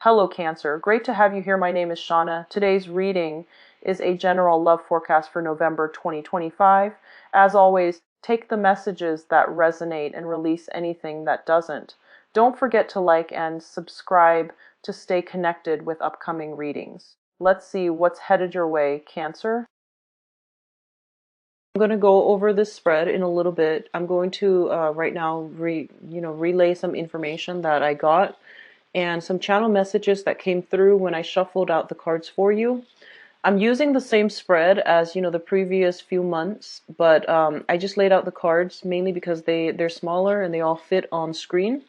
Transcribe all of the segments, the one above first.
Hello, Cancer. Great to have you here. My name is Shauna. Today's reading is a general love forecast for November 2025. As always, take the messages that resonate and release anything that doesn't. Don't forget to like and subscribe to stay connected with upcoming readings. Let's see what's headed your way, Cancer. I'm going to go over this spread in a little bit. I'm going to right now relay some information that I got and some channel messages that came through when I shuffled out the cards for you. I'm using the same spread as the previous few months, but I just laid out the cards mainly because they're smaller and they all fit on screen.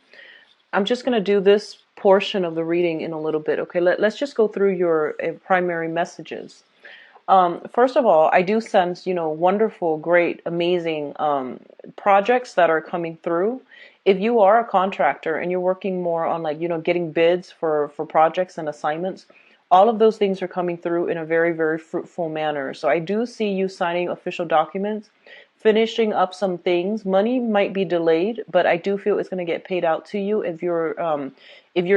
I'm just going to do this portion of the reading in a little bit. Okay, let's just go through your primary messages. First of all, I do sense, wonderful, great, amazing projects that are coming through. If you are a contractor and you're working more on getting bids for projects and assignments, all of those things are coming through in a very, very fruitful manner. So I do see you signing official documents, finishing up some things. Money might be delayed, but I do feel it's going to get paid out to you if you're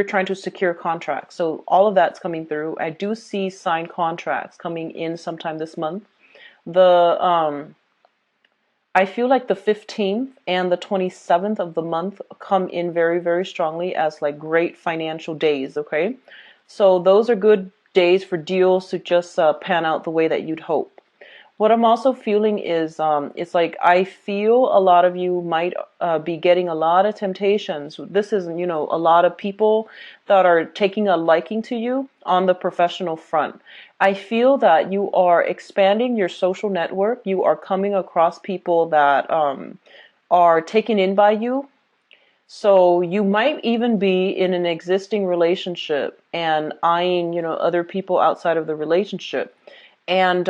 trying to secure contracts. So all of that's coming through. I do see signed contracts coming in sometime this month. I feel like the 15th and the 27th of the month come in very, very strongly as like great financial days. Okay, so those are good days for deals to just pan out the way that you'd hope. What I'm also feeling is it's like I feel a lot of you might be getting a lot of temptations. This is, a lot of people that are taking a liking to you on the professional front. I feel that you are expanding your social network. You are coming across people that are taken in by you. So you might even be in an existing relationship and eyeing, other people outside of the relationship. And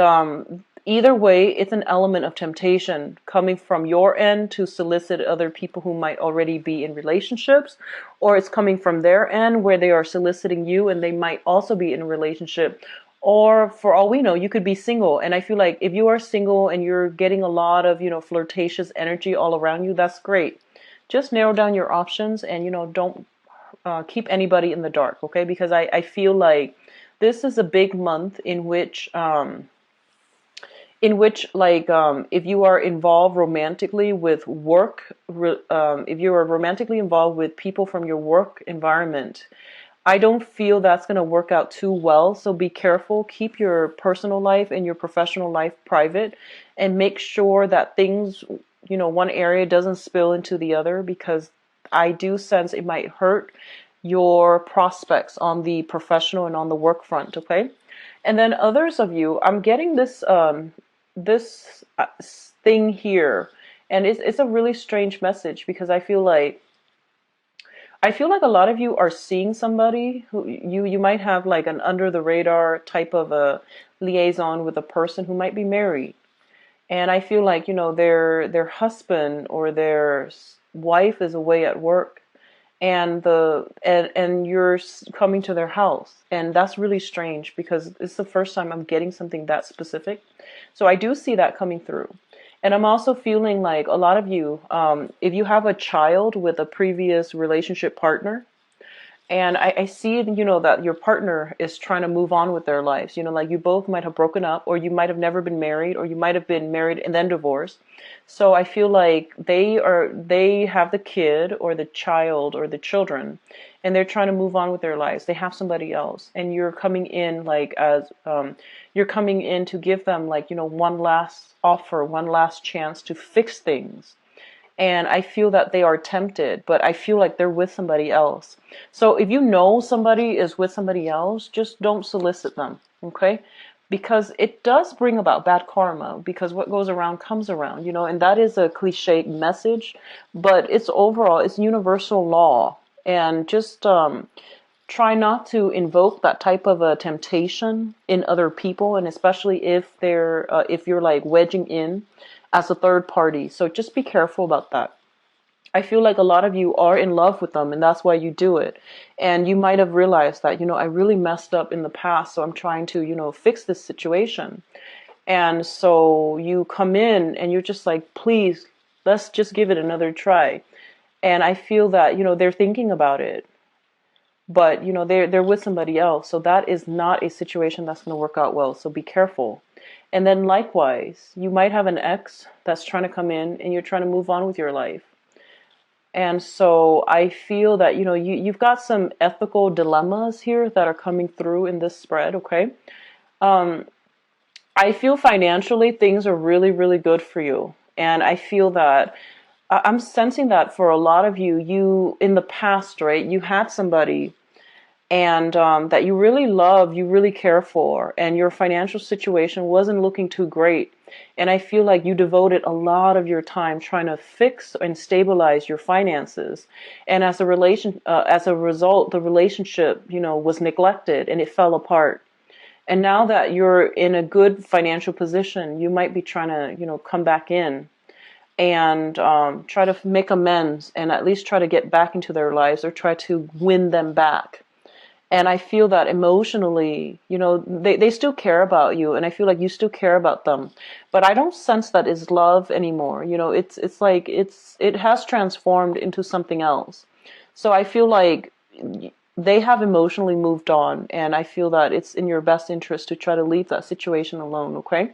either way, it's an element of temptation coming from your end to solicit other people who might already be in relationships, or it's coming from their end where they are soliciting you and they might also be in a relationship. Or for all we know, you could be single. And I feel like if you are single and you're getting a lot of, flirtatious energy all around you, that's great. Just narrow down your options and, don't keep anybody in the dark, okay? Because I feel like this is a big month in which if you are involved romantically with work, if you are romantically involved with people from your work environment, I don't feel that's going to work out too well. So be careful. Keep your personal life and your professional life private and make sure that things, one area doesn't spill into the other, because I do sense it might hurt your prospects on the professional and on the work front. Okay. And then others of you, I'm getting this thing here, and it's a really strange message, because I feel like a lot of you are seeing somebody who you might have like an under the radar type of a liaison with a person who might be married. And I feel like, their husband or their wife is away at work, and you're coming to their house. And that's really strange, because it's the first time I'm getting something that specific. So I do see that coming through. And I'm also feeling like a lot of you, if you have a child with a previous relationship partner, and I see, that your partner is trying to move on with their lives. Like you both might have broken up, or you might have never been married, or you might have been married and then divorced. So I feel like they have the kid or the child or the children, and they're trying to move on with their lives. They have somebody else, and you're coming in you're coming in to give them one last offer, one last chance to fix things. And I feel that they are tempted, but I feel like they're with somebody else. So if you know somebody is with somebody else, just don't solicit them, okay? Because it does bring about bad karma, because what goes around comes around, and that is a cliche message, but it's universal law. And just try not to invoke that type of a temptation in other people, and especially if you're like wedging in as a third party. So just be careful about that. I feel like a lot of you are in love with them, and that's why you do it. And you might have realized that, I really messed up in the past, so I'm trying to, fix this situation. And so you come in and you're just like, please, let's just give it another try. And I feel that, they're thinking about it. but you know they're with somebody else, so that is not a situation that's going to work out well, so be careful. And then likewise, you might have an ex that's trying to come in and you're trying to move on with your life. And so I feel that, you know, you've got some ethical dilemmas here that are coming through in this spread, okay? Um, I feel financially things are really, really good for you. And I feel that I'm sensing that for a lot of you, you in the past, right? You had somebody and that you really love, you really care for, and your financial situation wasn't looking too great. And I feel like you devoted a lot of your time trying to fix and stabilize your finances. And as a result, the relationship, you know, was neglected and it fell apart. And now that you're in a good financial position, you might be trying to, you know, come back in and try to make amends and at least try to get back into their lives or try to win them back. And I feel that emotionally, you know, they still care about you, and I feel like you still care about them. But I don't sense that is love anymore. You know, it's like it has transformed into something else. So I feel like they have emotionally moved on, and I feel that it's in your best interest to try to leave that situation alone, okay?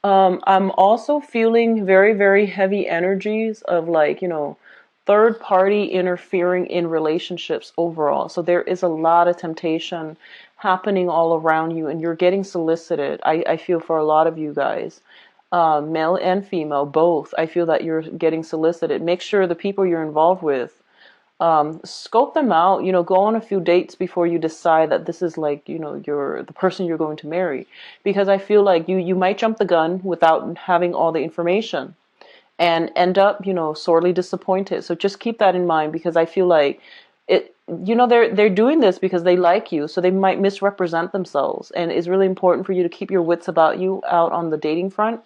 I'm also feeling very, very heavy energies of like, you know, third party interfering in relationships overall. So there is a lot of temptation happening all around you and you're getting solicited. I feel for a lot of you guys, male and female, both. I feel that you're getting solicited. Make sure the people you're involved with, scope them out, you know, go on a few dates before you decide that this is like, you know, you're the person you're going to marry. Because I feel like you might jump the gun without having all the information and end up, you know, sorely disappointed. So just keep that in mind because I feel like it, you know, they're doing this because they like you, so they might misrepresent themselves. And it's really important for you to keep your wits about you out on the dating front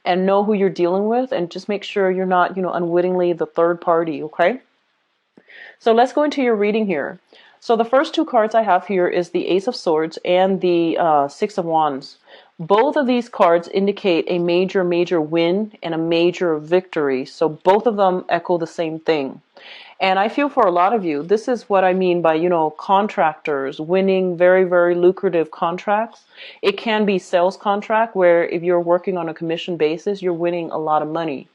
and know who you're dealing with and just make sure you're not, you know, unwittingly the third party, okay? So let's go into your reading here. So the first two cards I have here is the Ace of Swords and the Six of Wands. Both of these cards indicate a major, major win and a major victory. So both of them echo the same thing. And I feel for a lot of you, this is what I mean by, you know, contractors winning very, very lucrative contracts. It can be sales contract where if you're working on a commission basis, you're winning a lot of money.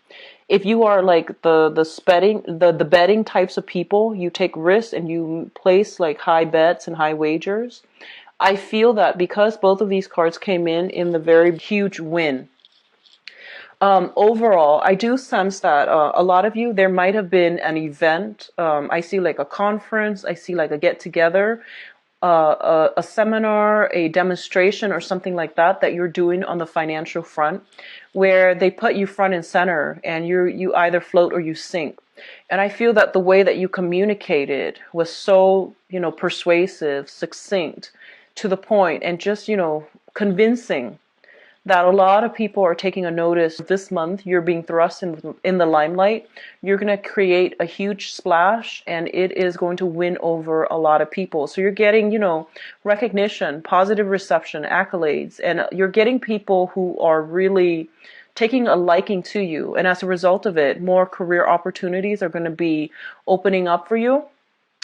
If you are like the betting types of people, you take risks and you place like high bets and high wagers. I feel that because both of these cards came in the very huge win. Overall, I do sense that a lot of you, there might have been an event. I see like a conference, I see like a get together, a seminar, a demonstration, or something like that that you're doing on the financial front, where they put you front and center, and you either float or you sink. And I feel that the way that you communicated was so, you know, persuasive, succinct, to the point, and just, you know, convincing that a lot of people are taking a notice. This month you're being thrust in the limelight. You're going to create a huge splash and it is going to win over a lot of people. So you're getting, you know, recognition, positive reception, accolades, and you're getting people who are really taking a liking to you. And as a result of it, more career opportunities are going to be opening up for you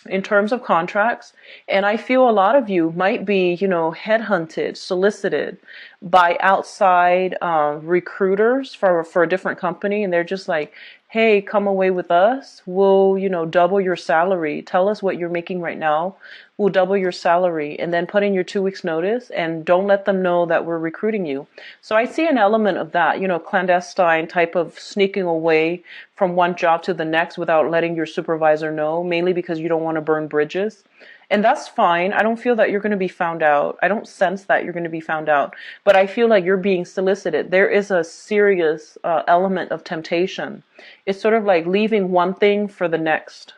in terms of contracts. And I feel a lot of you might be, you know, headhunted, solicited by outside recruiters for a different company. And they're just like, hey, come away with us. We'll, you know, double your salary. Tell us what you're making right now. We'll double your salary, and then put in your 2 weeks notice and don't let them know that we're recruiting you. So I see an element of that, you know, clandestine type of sneaking away from one job to the next without letting your supervisor know, mainly because you don't want to burn bridges. And that's fine. I don't feel that you're going to be found out. I don't sense that you're going to be found out. But I feel like you're being solicited. There is a serious element of temptation. It's sort of like leaving one thing for the next,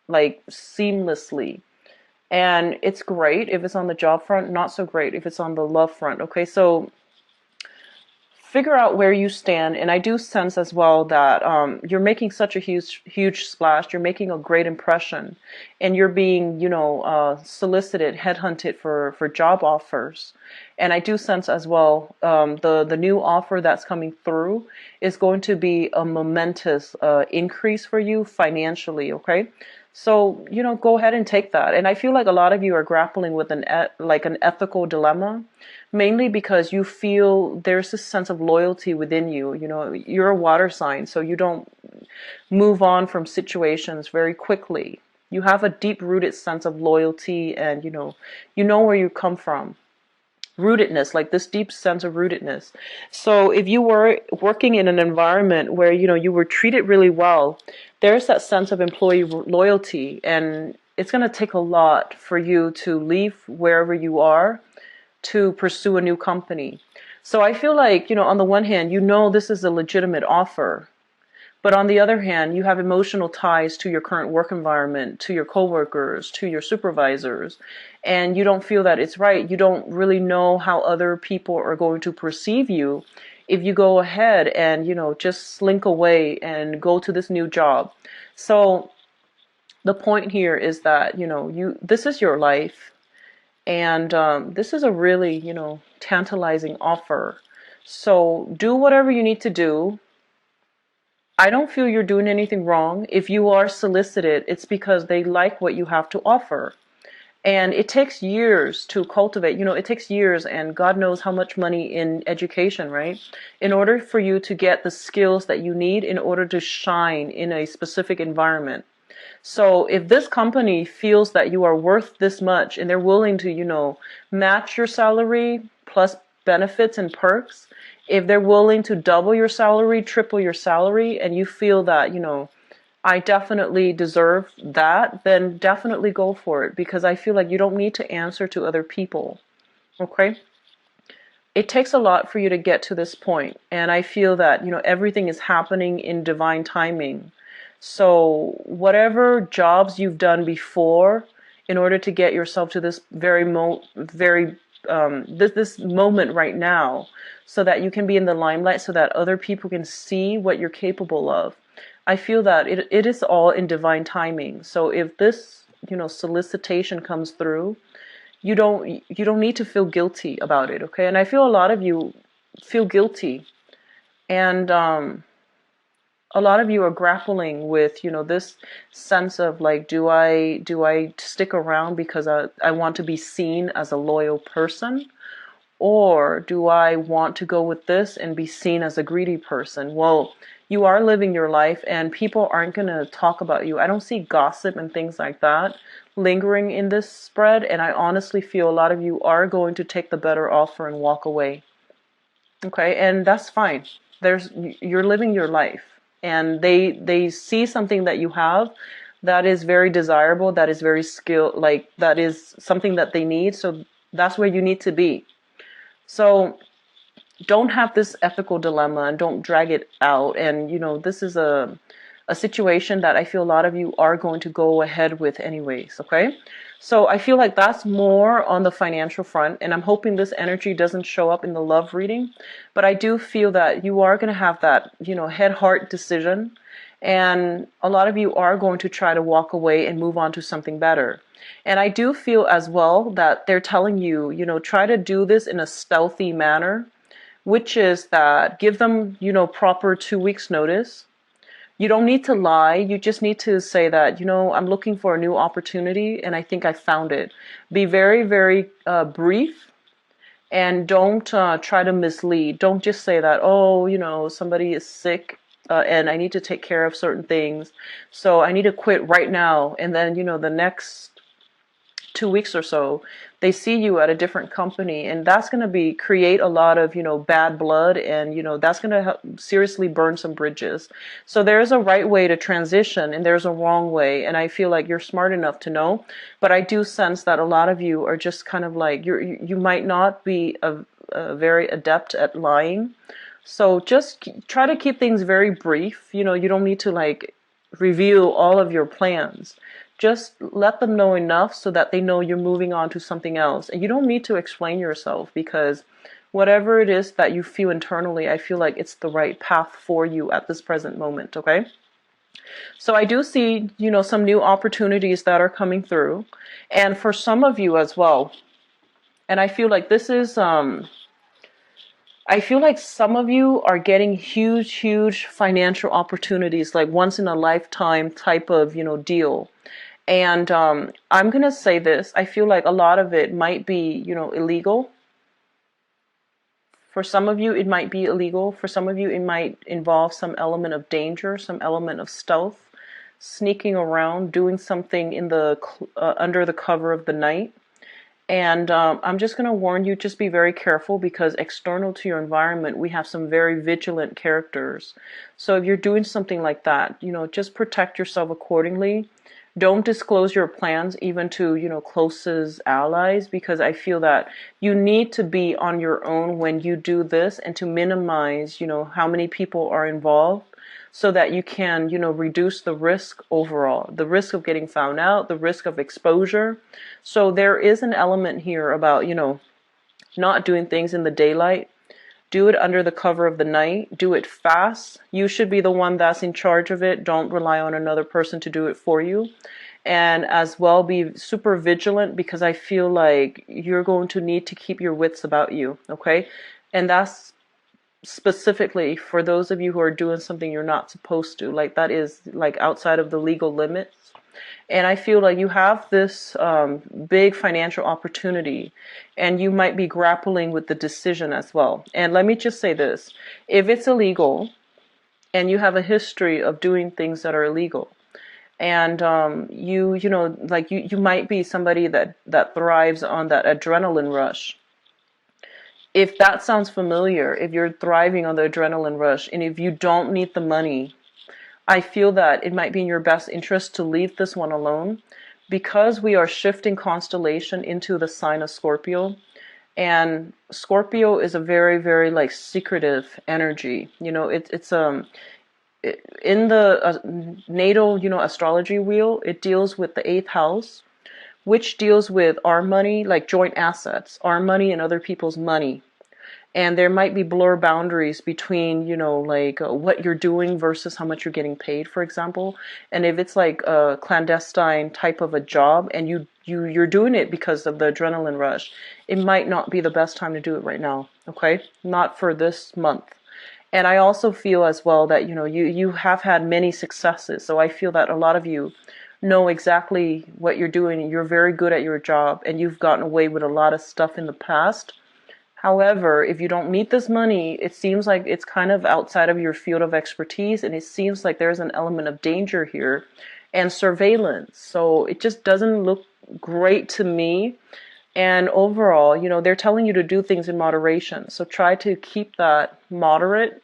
like seamlessly. And it's great if it's on the job front, not so great if it's on the love front. Okay, so figure out where you stand. And I do sense as well that you're making such a huge splash. You're making a great impression, and you're being, you know, solicited, headhunted for job offers. And I do sense as well the new offer that's coming through is going to be a momentous increase for you financially. Okay, So, go ahead and take that. And I feel like a lot of you are grappling with an ethical dilemma, mainly because you feel there's this sense of loyalty within you. You're a water sign, so you don't move on from situations very quickly. You have a deep-rooted sense of loyalty, and you know where you come from. Rootedness, like this deep sense of rootedness. So if you were working in an environment where you were treated really well, there's that sense of employee loyalty, and it's going to take a lot for you to leave wherever you are to pursue a new company. So I feel like, on the one hand, this is a legitimate offer. But on the other hand, you have emotional ties to your current work environment, to your coworkers, to your supervisors, and you don't feel that it's right. You don't really know how other people are going to perceive you if you go ahead and, just slink away and go to this new job. So the point here is that, this is your life, and this is a really, tantalizing offer. So do whatever you need to do. I don't feel you're doing anything wrong. If you are solicited, it's because they like what you have to offer. And it takes years to cultivate. It takes years, and God knows how much money in education, right? In order for you to get the skills that you need in order to shine in a specific environment. So if this company feels that you are worth this much and they're willing to, match your salary plus benefits and perks, if they're willing to double your salary, triple your salary, and you feel that, I definitely deserve that, then definitely go for it, because I feel like you don't need to answer to other people. Okay? It takes a lot for you to get to this point, and I feel that, everything is happening in divine timing. So whatever jobs you've done before in order to get yourself to this this moment right now, so that you can be in the limelight, so that other people can see what you're capable of. I feel that it is all in divine timing. So if this, solicitation comes through, you don't need to feel guilty about it, okay? And I feel a lot of you feel guilty, and a lot of you are grappling with, this sense of like, do I stick around because I want to be seen as a loyal person? Or do I want to go with this and be seen as a greedy person? Well, you are living your life, and people aren't going to talk about you. I don't see gossip and things like that lingering in this spread, and I honestly feel a lot of you are going to take the better offer and walk away. Okay, and that's fine. You're living your life, and they see something that you have that is very desirable, that is very skilled, like that is something that they need. So that's where you need to be. So don't have this ethical dilemma, and don't drag it out. And this is a situation that I feel a lot of you are going to go ahead with anyways. Okay, so I feel like that's more on the financial front, and I'm hoping this energy doesn't show up in the love reading, but I do feel that you are going to have that head heart decision, and a lot of you are going to try to walk away and move on to something better. And I do feel as well that they're telling you, try to do this in a stealthy manner, which is that give them, proper 2 weeks notice. You don't need to lie. You just need to say that, I'm looking for a new opportunity, and I think I found it. Be very, very brief, and don't try to mislead. Don't just say that, oh, somebody is sick and I need to take care of certain things, so I need to quit right now. And then, the next 2 weeks or so, they see you at a different company, and that's going to create a lot of bad blood, and that's going to seriously burn some bridges. So there's a right way to transition, and there's a wrong way, and I feel like you're smart enough to know. But I do sense that a lot of you are just kind of like you might not be a very adept at lying. So just try to keep things very brief. You don't need to like reveal all of your plans. Just let them know enough so that they know you're moving on to something else. And you don't need to explain yourself, because whatever it is that you feel internally, I feel like it's the right path for you at this present moment, okay? So I do see, some new opportunities that are coming through. And for some of you as well. And I feel like this is I feel like some of you are getting huge financial opportunities, like once in a lifetime type of, deal. And I'm going to say this. I feel like a lot of it might be, illegal. For some of you, it might be illegal. For some of you, it might involve some element of danger, some element of stealth, sneaking around, doing something in the under the cover of the night. And I'm just going to warn you, just be very careful because external to your environment, we have some very vigilant characters. So if you're doing something like that, just protect yourself accordingly. Don't disclose your plans even to, closest allies, because I feel that you need to be on your own when you do this and to minimize, how many people are involved so that you can, reduce the risk overall, the risk of getting found out, the risk of exposure. So there is an element here about, not doing things in the daylight. Do it under the cover of the night. Do it fast. You should be the one that's in charge of it. Don't rely on another person to do it for you. And as well, be super vigilant because I feel like you're going to need to keep your wits about you, okay? And that's specifically for those of you who are doing something you're not supposed to. Like that is like outside of the legal limits. And I feel like you have this big financial opportunity and you might be grappling with the decision as well. And let me just say this. If it's illegal and you have a history of doing things that are illegal, and you might be somebody that thrives on that adrenaline rush. If that sounds familiar, if you're thriving on the adrenaline rush, and if you don't need the money, I feel that it might be in your best interest to leave this one alone because we are shifting constellation into the sign of Scorpio. And Scorpio is a very like secretive energy. It's in the natal, astrology wheel, it deals with the 8th house, which deals with our money, like joint assets, our money and other people's money. And there might be blur boundaries between, what you're doing versus how much you're getting paid, for example. And if it's like a clandestine type of a job and you're doing it because of the adrenaline rush, it might not be the best time to do it right now. Okay. Not for this month. And I also feel as well that, you have had many successes. So I feel that a lot of you know exactly what you're doing. You're very good at your job and you've gotten away with a lot of stuff in the past. However, if you don't need this money, it seems like it's kind of outside of your field of expertise, and it seems like there's an element of danger here and surveillance. So it just doesn't look great to me. And overall, they're telling you to do things in moderation. So try to keep that moderate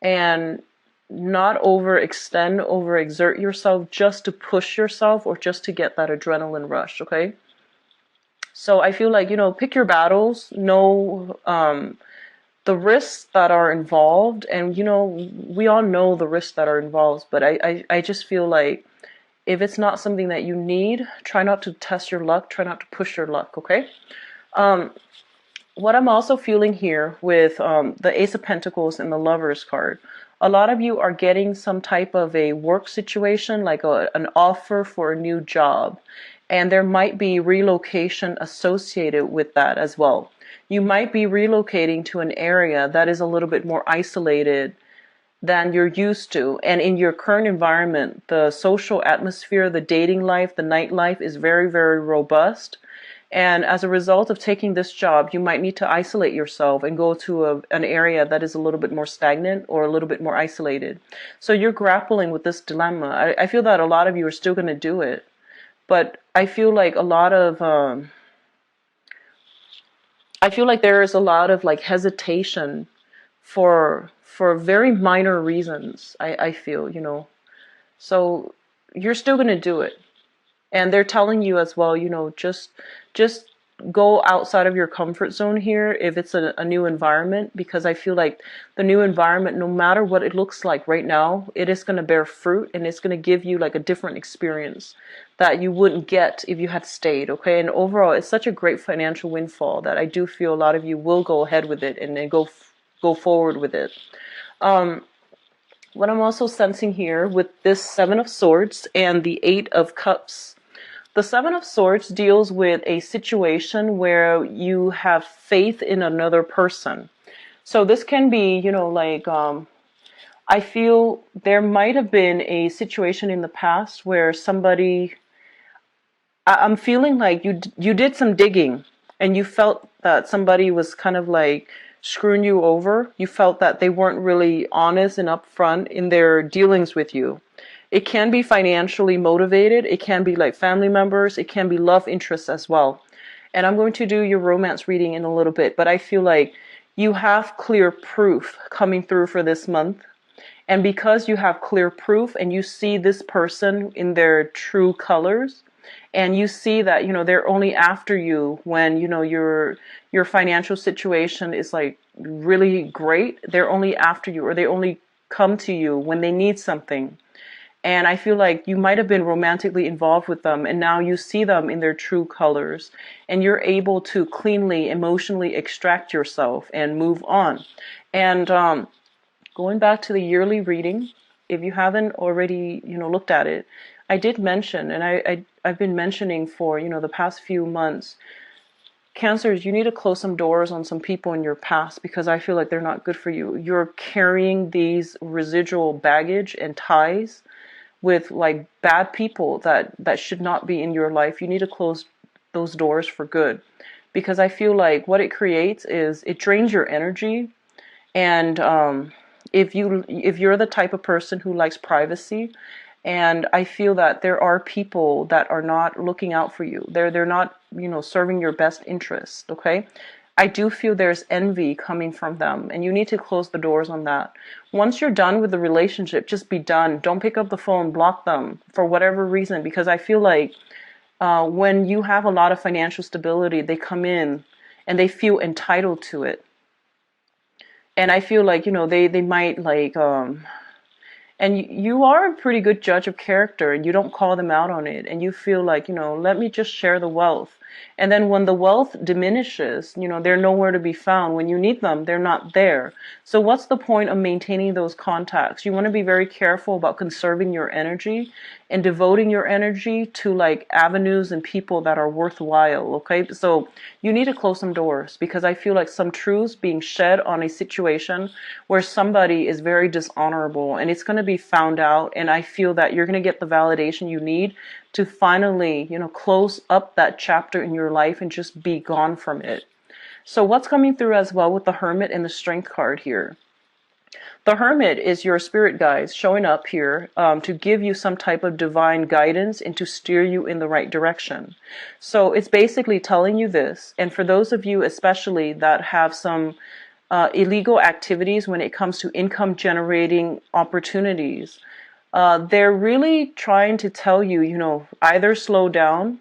and not overextend, overexert yourself just to push yourself or just to get that adrenaline rush, okay? So I feel like, pick your battles, know the risks that are involved. And, we all know the risks that are involved. But I just feel like if it's not something that you need, try not to test your luck. Try not to push your luck, okay? What I'm also feeling here with the Ace of Pentacles and the Lovers card, a lot of you are getting some type of a work situation, like an offer for a new job. And there might be relocation associated with that as well. You might be relocating to an area that is a little bit more isolated than you're used to. And in your current environment, the social atmosphere, the dating life, the nightlife is very robust. And as a result of taking this job, you might need to isolate yourself and go to an area that is a little bit more stagnant or a little bit more isolated. So you're grappling with this dilemma. I feel that a lot of you are still going to do it. But I feel like I feel like there is a lot of like hesitation for very minor reasons. I feel, so you're still going to do it. And they're telling you as well, just go outside of your comfort zone here if it's a new environment, because I feel like the new environment, no matter what it looks like right now, it is going to bear fruit and it's going to give you like a different experience that you wouldn't get if you had stayed, okay? And overall, it's such a great financial windfall that I do feel a lot of you will go ahead with it and then go forward with it. What I'm also sensing here with this 7 of Swords and the 8 of Cups, the 7 of Swords deals with a situation where you have faith in another person. So this can be, like, I feel there might have been a situation in the past where somebody, I'm feeling like you did some digging and you felt that somebody was kind of like screwing you over. You felt that they weren't really honest and upfront in their dealings with you. It can be financially motivated. It can be like family members. It can be love interests as well. And I'm going to do your romance reading in a little bit, but I feel like you have clear proof coming through for this month. And because you have clear proof and you see this person in their true colors, and you see that, they're only after you when, your financial situation is like really great. They're only after you, or they only come to you when they need something. And I feel like you might have been romantically involved with them, and now you see them in their true colors, and you're able to cleanly, emotionally extract yourself and move on. And going back to the yearly reading, if you haven't already, looked at it, I did mention, and I've been mentioning for, the past few months, Cancers, you need to close some doors on some people in your past because I feel like they're not good for you. You're carrying these residual baggage and ties with like bad people that should not be in your life. You need to close those doors for good because I feel like what it creates is it drains your energy. And if you're the type of person who likes privacy, and I feel that there are people that are not looking out for you. They're not, serving your best interest, okay? I do feel there's envy coming from them, and you need to close the doors on that. Once you're done with the relationship, just be done. Don't pick up the phone, block them for whatever reason, because I feel like when you have a lot of financial stability, they come in and they feel entitled to it. And I feel like, they might like, and you are a pretty good judge of character and you don't call them out on it. And you feel like, let me just share the wealth. And then when the wealth diminishes, they're nowhere to be found. When you need them, they're not there. So what's the point of maintaining those contacts? You want to be very careful about conserving your energy and devoting your energy to like avenues and people that are worthwhile. Okay. So you need to close some doors because I feel like some truths being shed on a situation where somebody is very dishonorable and it's going to be found out. And I feel that you're going to get the validation you need to finally, close up that chapter in your life and just be gone from it. So what's coming through as well with the Hermit and the Strength card here? The Hermit is your spirit guides showing up here to give you some type of divine guidance and to steer you in the right direction. So it's basically telling you this. And for those of you especially that have some illegal activities when it comes to income generating opportunities, they're really trying to tell you, either slow down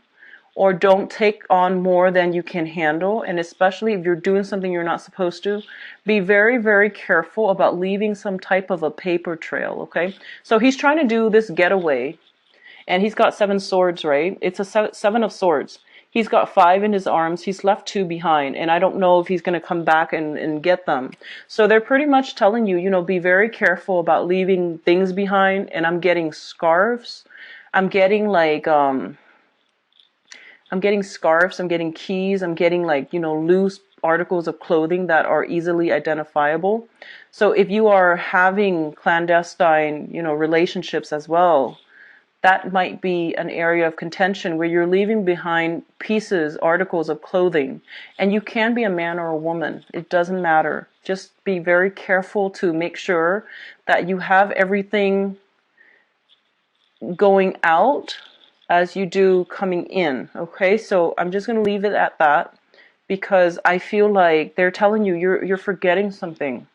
or don't take on more than you can handle. And especially if you're doing something you're not supposed to, be very, very careful about leaving some type of a paper trail, okay? So he's trying to do this getaway, and he's got 7 swords, right? It's a 7 of swords. He's got 5 in his arms. He's left 2 behind, and I don't know if he's going to come back and get them. So they're pretty much telling you, be very careful about leaving things behind. And I'm getting scarves. I'm getting like, I'm getting scarves. I'm getting keys. I'm getting like, loose articles of clothing that are easily identifiable. So if you are having clandestine, relationships as well, that might be an area of contention where you're leaving behind pieces, articles of clothing. And you can be a man or a woman. It doesn't matter. Just be very careful to make sure that you have everything going out as you do coming in. Okay, so I'm just going to leave it at that because I feel like they're telling you you're forgetting something.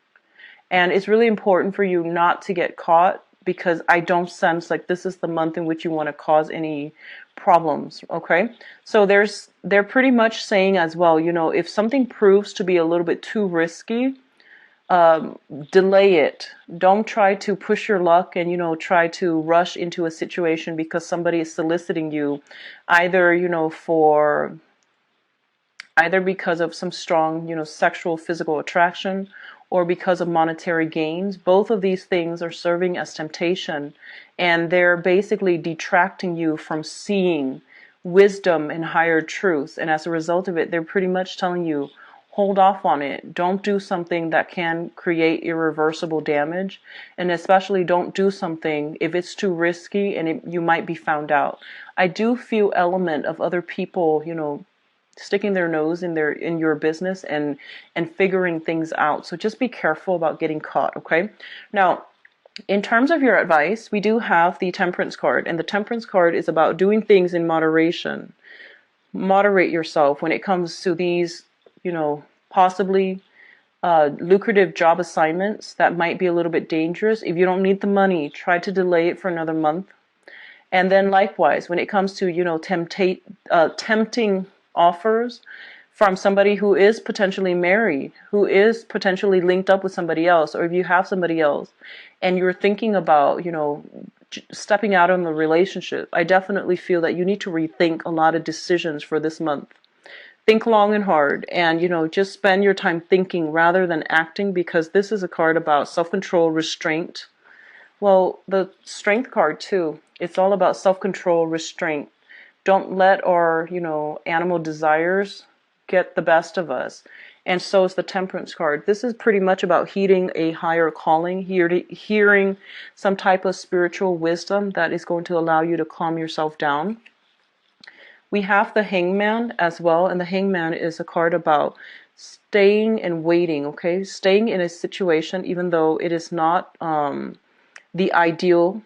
And it's really important for you not to get caught, because I don't sense like this is the month in which you want to cause any problems, okay? So they're pretty much saying as well, if something proves to be a little bit too risky, delay it. Don't try to push your luck and, try to rush into a situation because somebody is soliciting you, either, either because of some strong, sexual, physical attraction, or because of monetary gains. Both of these things are serving as temptation, and they're basically detracting you from seeing wisdom and higher truth. And as a result of it, they're pretty much telling you, hold off on it. Don't do something that can create irreversible damage. And especially don't do something if it's too risky and you might be found out. I do feel element of other people, sticking their nose in your business and figuring things out. So just be careful about getting caught, okay? Now, in terms of your advice, we do have the Temperance card, and the Temperance card is about doing things in moderation. Moderate yourself when it comes to these, possibly lucrative job assignments that might be a little bit dangerous. If you don't need the money, try to delay it for another month. And then likewise, when it comes to, tempting offers from somebody who is potentially married, who is potentially linked up with somebody else, or if you have somebody else and you're thinking about, stepping out on the relationship, I definitely feel that you need to rethink a lot of decisions for this month. Think long and hard and, just spend your time thinking rather than acting, because this is a card about self-control, restraint. Well, the Strength card too, it's all about self-control, restraint. Don't let our, animal desires get the best of us. And so is the Temperance card. This is pretty much about heeding a higher calling, hearing some type of spiritual wisdom that is going to allow you to calm yourself down. We have the Hangman as well, and the Hangman is a card about staying and waiting, okay? Staying in a situation even though it is not the ideal,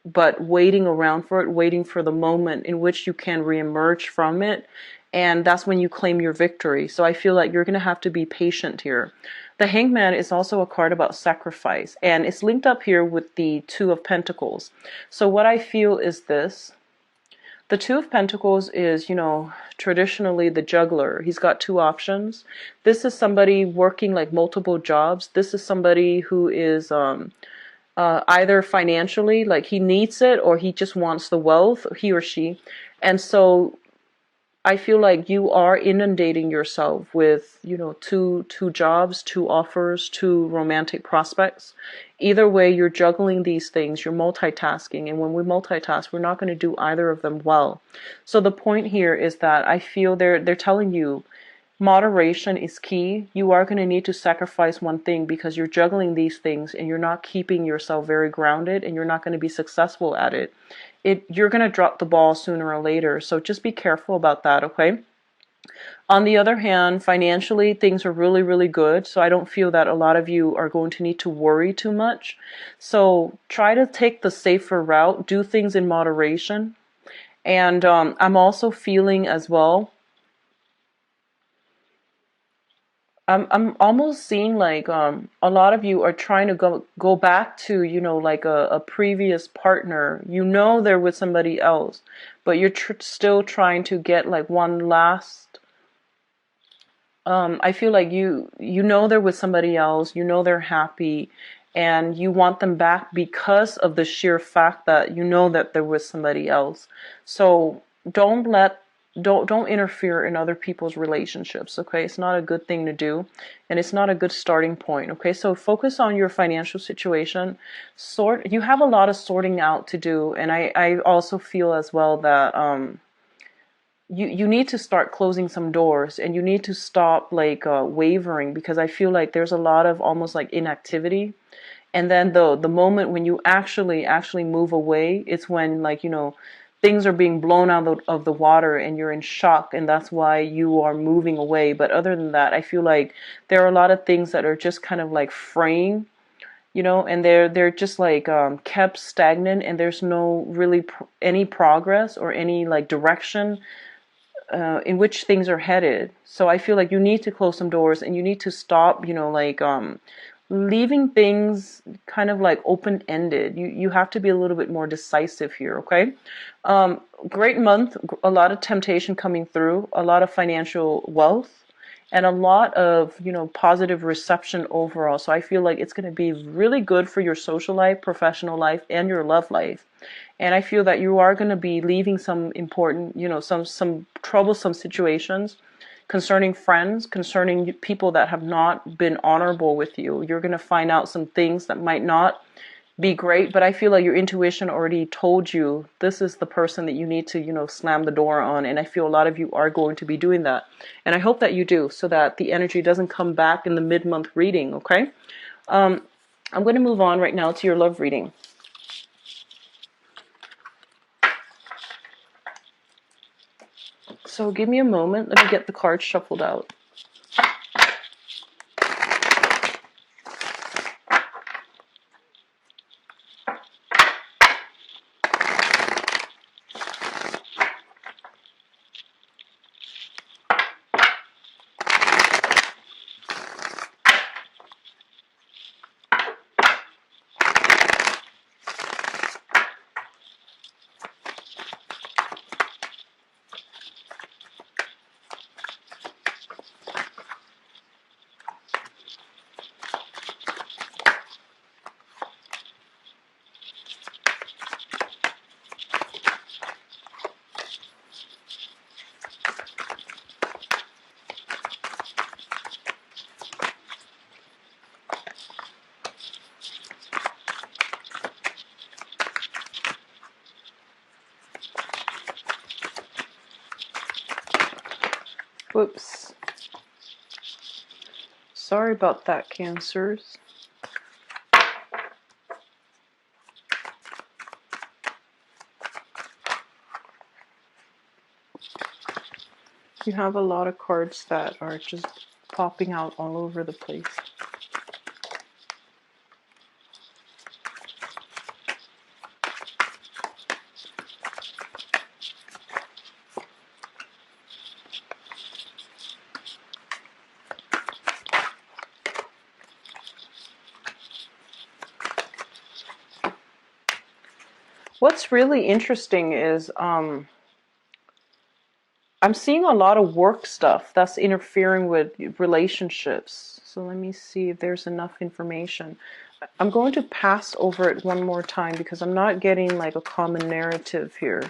but waiting around for it, waiting for the moment in which you can reemerge from it. And that's when you claim your victory. So I feel like you're going to have to be patient here. The Hangman is also a card about sacrifice, and it's linked up here with the Two of Pentacles. So what I feel is this. The Two of Pentacles is, traditionally the juggler. He's got two options. This is somebody working like multiple jobs. This is somebody who is either financially, like he needs it, or he just wants the wealth, he or she. And so I feel like you are inundating yourself with, two jobs, two offers, two romantic prospects. Either way, you're juggling these things, you're multitasking. And when we multitask, we're not going to do either of them well. So the point here is that I feel they're telling you, moderation is key. You are going to need to sacrifice one thing because you're juggling these things and you're not keeping yourself very grounded, and you're not going to be successful at it. You're going to drop the ball sooner or later. So just be careful about that, okay? On the other hand, financially, things are really, really good. So I don't feel that a lot of you are going to need to worry too much. So try to take the safer route, do things in moderation. And I'm also feeling as well, I'm almost seeing like a lot of you are trying to go back to, like a previous partner. They're with somebody else, but you're still trying to get like one last. I feel like they're with somebody else. They're happy, and you want them back because of the sheer fact that that they're with somebody else. So don't interfere in other people's relationships, okay? It's not a good thing to do, and it's not a good starting point, okay? So focus on your financial situation. You have a lot of sorting out to do, and I also feel as well that you need to start closing some doors, and you need to stop like wavering, because I feel like there's a lot of almost like inactivity. And then the moment when you actually move away, it's when like things are being blown out of the water and you're in shock, and that's why you are moving away. But other than that, I feel like there are a lot of things that are just kind of like fraying, and they're just like kept stagnant, and there's no really any progress or any like direction in which things are headed. So I feel like you need to close some doors, and you need to stop, leaving things kind of like open-ended. You have to be a little bit more decisive here, okay? Great month, a lot of temptation coming through, a lot of financial wealth, and a lot of, positive reception overall. So I feel like it's going to be really good for your social life, professional life, and your love life. And I feel that you are going to be leaving some important, some troublesome situations concerning friends, concerning people that have not been honorable with you. You're going to find out some things that might not be great, but I feel like your intuition already told you this is the person that you need to, slam the door on. And I feel a lot of you are going to be doing that. And I hope that you do, so that the energy doesn't come back in the mid-month reading, okay? I'm going to move on right now to your love reading. So give me a moment. Let me get the cards shuffled out. Whoops. Sorry about that, Cancers. You have a lot of cards that are just popping out all over the place. What's really interesting is I'm seeing a lot of work stuff that's interfering with relationships. So let me see if there's enough information. I'm going to pass over it one more time because I'm not getting like a common narrative here.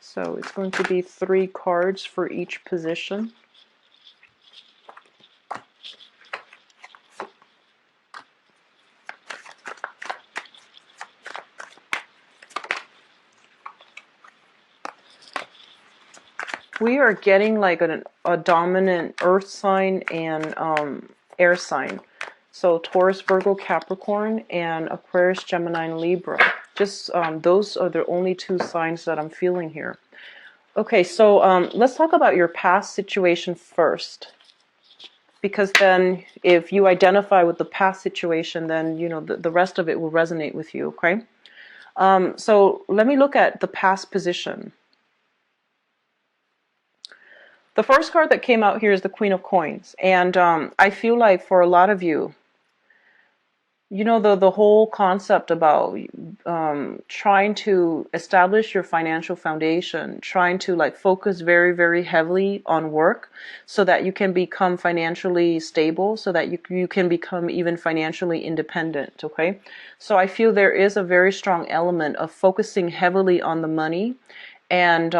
So it's going to be 3 cards for each position. We are getting like a dominant earth sign and air sign. So Taurus, Virgo, Capricorn, and Aquarius, Gemini, and Libra. Just those are the only 2 signs that I'm feeling here. Okay, so let's talk about your past situation first. Because then if you identify with the past situation, then, the rest of it will resonate with you, okay? So let me look at the past position. The first card that came out here is the Queen of Coins. And I feel like for a lot of you, the whole concept about trying to establish your financial foundation, trying to like focus very, very heavily on work so that you can become financially stable, so that you can become even financially independent, okay? So I feel there is a very strong element of focusing heavily on the money. And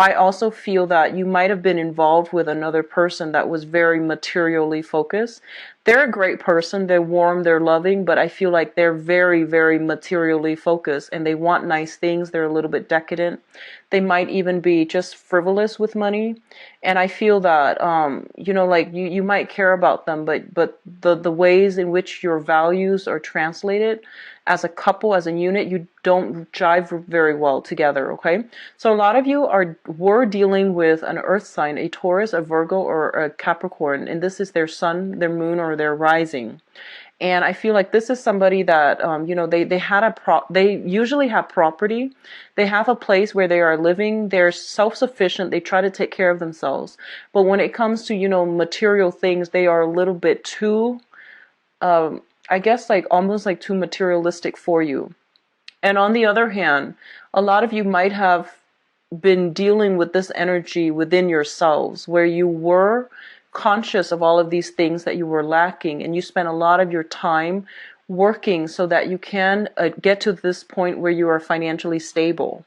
I also feel that you might have been involved with another person that was very materially focused. They're a great person. They're warm, they're loving, but I feel like they're very, very materially focused and they want nice things. They're a little bit decadent. They might even be just frivolous with money. And I feel that, like you might care about them, but the ways in which your values are translated as a couple, as a unit, you don't jive very well together, okay? So a lot of you were dealing with an earth sign, a Taurus, a Virgo, or a Capricorn, and this is their sun, their moon, or their rising. And I feel like this is somebody that, they usually have property. They have a place where they are living. They're self-sufficient. They try to take care of themselves. But when it comes to, material things, they are a little bit too, I guess like almost like too materialistic for you. And on the other hand, a lot of you might have been dealing with this energy within yourselves where you were conscious of all of these things that you were lacking, and you spent a lot of your time working so that you can get to this point where you are financially stable.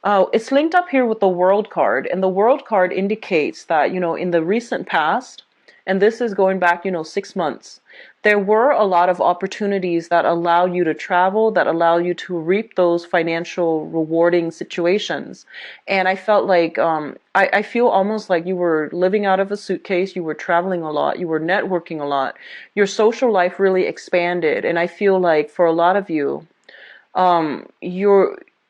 It's linked up here with the World card, and the World card indicates that, in the recent past, and this is going back, 6 months, there were a lot of opportunities that allow you to travel, that allow you to reap those financial rewarding situations. And I felt like, I feel almost like you were living out of a suitcase, you were traveling a lot, you were networking a lot, your social life really expanded. And I feel like for a lot of you,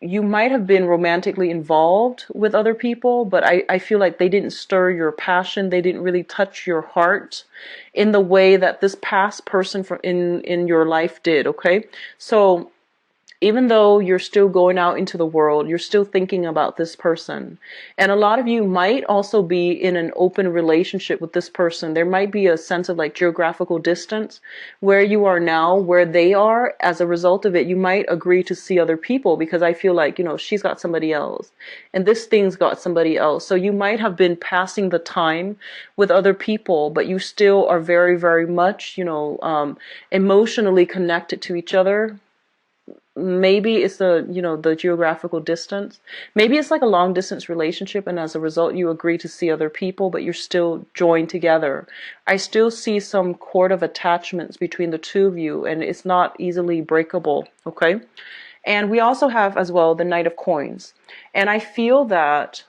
you might have been romantically involved with other people, but I feel like they didn't stir your passion. They didn't really touch your heart in the way that this past person from in your life did. Okay, so even though you're still going out into the world, you're still thinking about this person. And a lot of you might also be in an open relationship with this person. There might be a sense of like geographical distance where you are now, where they are. As a result of it, you might agree to see other people because I feel like, she's got somebody else and this thing's got somebody else. So you might have been passing the time with other people, but you still are very, very much, emotionally connected to each other. Maybe it's the geographical distance. Maybe it's like a long distance relationship, and as a result you agree to see other people, but you're still joined together. I still see some cord of attachments between the two of you, and it's not easily breakable. Okay, and we also have as well the Knight of Coins, and I feel that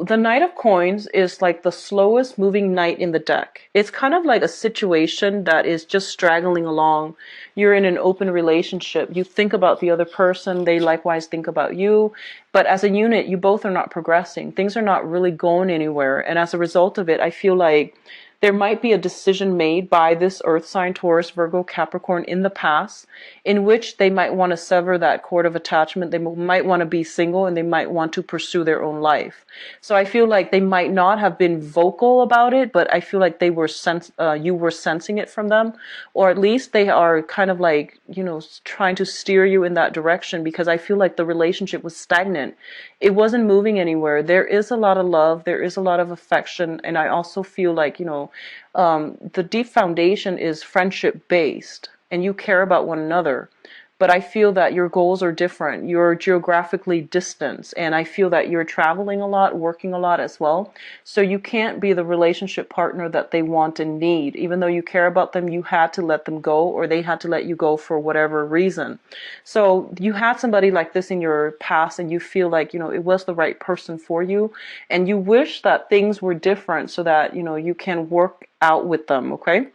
the Knight of Coins is like the slowest moving knight in the deck. It's kind of like a situation that is just straggling along. You're in an open relationship. You think about the other person. They likewise think about you. But as a unit, you both are not progressing. Things are not really going anywhere. And as a result of it, I feel like there might be a decision made by this earth sign, Taurus, Virgo, Capricorn in the past in which they might want to sever that cord of attachment. They might want to be single and they might want to pursue their own life. So I feel like they might not have been vocal about it, but I feel like you were sensing it from them, or at least they are kind of like, trying to steer you in that direction, because I feel like the relationship was stagnant. It wasn't moving anywhere. There is a lot of love. There is a lot of affection. And I also feel like, the deep foundation is friendship based and you care about one another. But I feel that your goals are different. You're geographically distant, and I feel that you're traveling a lot, working a lot as well. So you can't be the relationship partner that they want and need. Even though you care about them, you had to let them go, or they had to let you go for whatever reason. So you had somebody like this in your past, and you feel like, it was the right person for you, and you wish that things were different so that, you can work out with them, okay?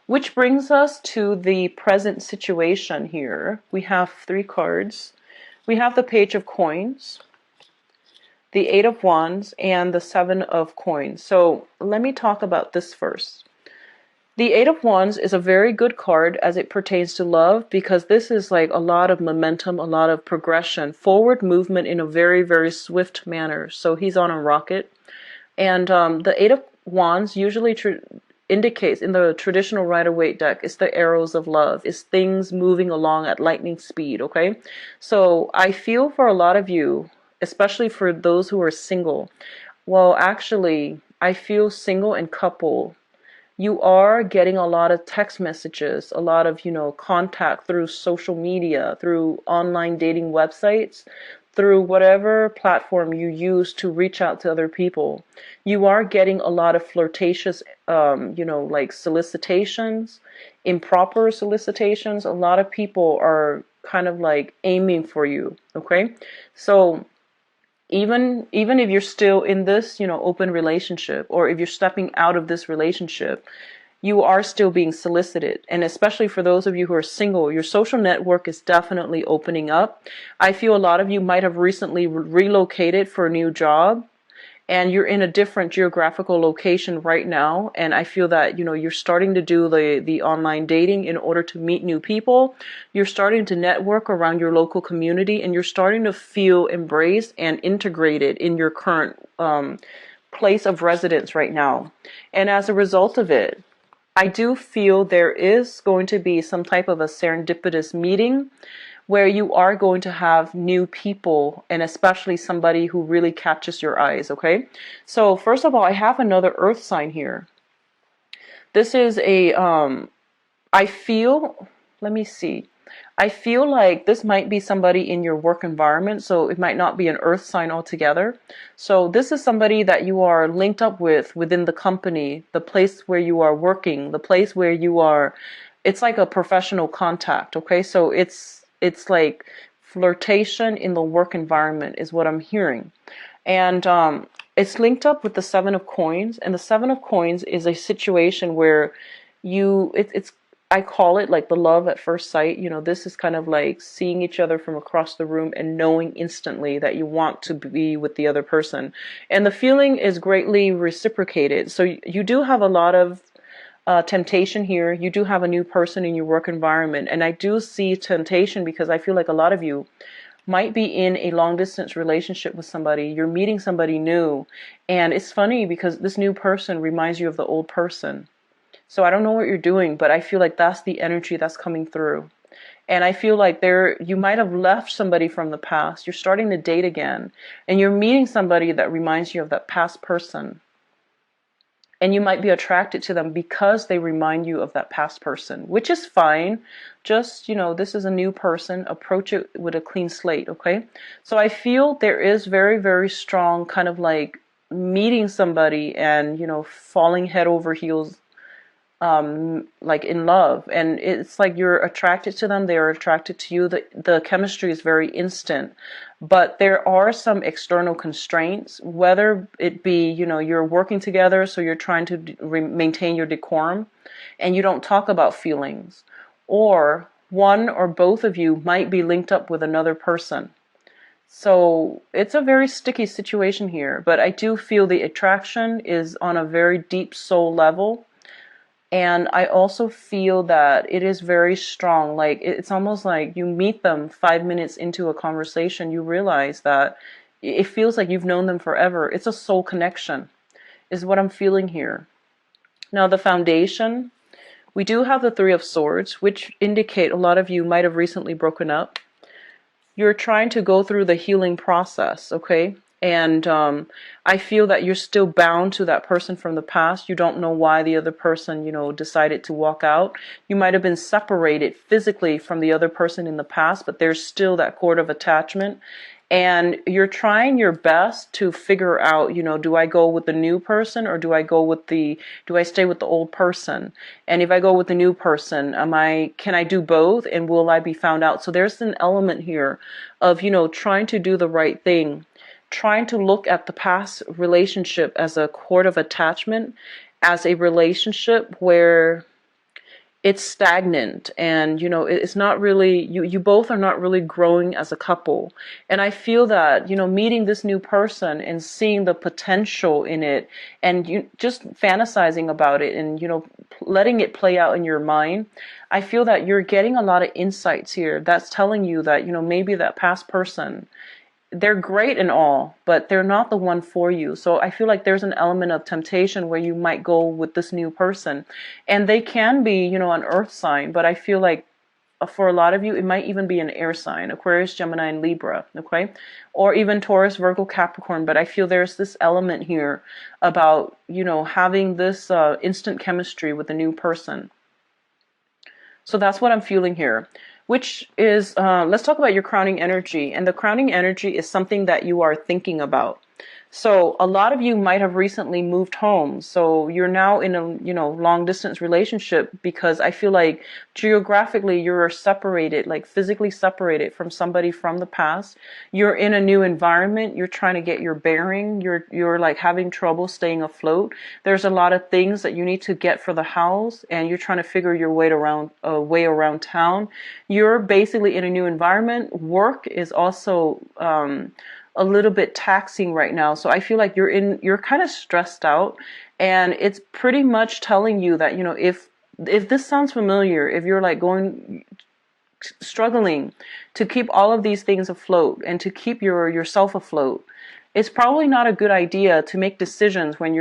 Which brings us to the present situation here. We have 3 cards. We have the Page of Coins, the 8 of Wands, and the 7 of Coins. So let me talk about this first. The 8 of Wands is a very good card as it pertains to love, because this is like a lot of momentum, a lot of progression, forward movement in a very, very swift manner. So he's on a rocket. And the 8 of Wands usually indicates in the traditional Rider-Waite deck is the arrows of love, is things moving along at lightning speed, okay? So I feel for a lot of you, especially for those who are single, well, actually, I feel single and couple, you are getting a lot of text messages, a lot of, contact through social media, through online dating websites, through whatever platform you use to reach out to other people. You are getting a lot of flirtatious, like solicitations, improper solicitations. A lot of people are kind of like aiming for you, okay? So even if you're still in this, open relationship, or if you're stepping out of this relationship, you are still being solicited. And especially for those of you who are single, your social network is definitely opening up. I feel a lot of you might have recently relocated for a new job, and you're in a different geographical location right now. And I feel that, you're starting to do the online dating in order to meet new people. You're starting to network around your local community, and you're starting to feel embraced and integrated in your current place of residence right now. And as a result of it, I do feel there is going to be some type of a serendipitous meeting where you are going to have new people, and especially somebody who really catches your eyes, okay? So first of all, I have another earth sign here. This is a, I feel, let me see. I feel like this might be somebody in your work environment, so it might not be an earth sign altogether. So this is somebody that you are linked up with within the company, the place where you are working, the place where you are. It's like a professional contact, okay? So it's like flirtation in the work environment is what I'm hearing. And it's linked up with the Seven of Coins, and the Seven of Coins is a situation where it's I call it like the love at first sight. You know, this is kind of like seeing each other from across the room and knowing instantly that you want to be with the other person. And the feeling is greatly reciprocated. So you do have a lot of temptation here. You do have a new person in your work environment. And I do see temptation because I feel like a lot of you might be in a long distance relationship with somebody. You're meeting somebody new. And it's funny because this new person reminds you of the old person. So I don't know what you're doing, but I feel like that's the energy that's coming through. And I feel like you might have left somebody from the past. You're starting to date again, and you're meeting somebody that reminds you of that past person. And you might be attracted to them because they remind you of that past person, which is fine. Just, this is a new person. Approach it with a clean slate, okay? So I feel there is very, very strong kind of like meeting somebody and, falling head over heels like in love, and it's like you're attracted to them, they are attracted to you. The chemistry is very instant, but there are some external constraints, whether it be you're working together, so you're trying to maintain your decorum and you don't talk about feelings, or one or both of you might be linked up with another person. So it's a very sticky situation here, but I do feel the attraction is on a very deep soul level. And I also feel that it is very strong. Like it's almost like you meet them 5 minutes into a conversation, you realize that it feels like you've known them forever. It's a soul connection, is what I'm feeling here. Now the foundation, we do have the Three of Swords, which indicate a lot of you might have recently broken up. You're trying to go through the healing process, okay? And I feel that you're still bound to that person from the past. You don't know why the other person, decided to walk out. You might have been separated physically from the other person in the past, but there's still that cord of attachment. And you're trying your best to figure out, do I go with the new person or do I stay with the old person? And if I go with the new person, can I do both? And will I be found out? So there's an element here of, trying to do the right thing, trying to look at the past relationship as a cord of attachment, as a relationship where it's stagnant and it's not really, you both are not really growing as a couple. And I feel that meeting this new person and seeing the potential in it, and you just fantasizing about it and letting it play out in your mind, I feel that you're getting a lot of insights here that's telling you that maybe that past person, they're great and all, but they're not the one for you. So I feel like there's an element of temptation where you might go with this new person, and they can be, an earth sign, but I feel like for a lot of you, it might even be an air sign, Aquarius, Gemini, and Libra, okay? Or even Taurus, Virgo, Capricorn. But I feel there's this element here about, having this instant chemistry with a new person. So that's what I'm feeling here. Which is, let's talk about your crowning energy. And the crowning energy is something that you are thinking about. So a lot of you might have recently moved home. So you're now in a, long distance relationship because I feel like geographically you're separated, like physically separated from somebody from the past. You're in a new environment. You're trying to get your bearing. You're like having trouble staying afloat. There's a lot of things that you need to get for the house, and you're trying to figure your way around town. You're basically in a new environment. Work is also a little bit taxing right now. So I feel like you're kind of stressed out, and it's pretty much telling you that, if this sounds familiar, if you're like struggling to keep all of these things afloat and to keep yourself afloat, it's probably not a good idea to make decisions when you're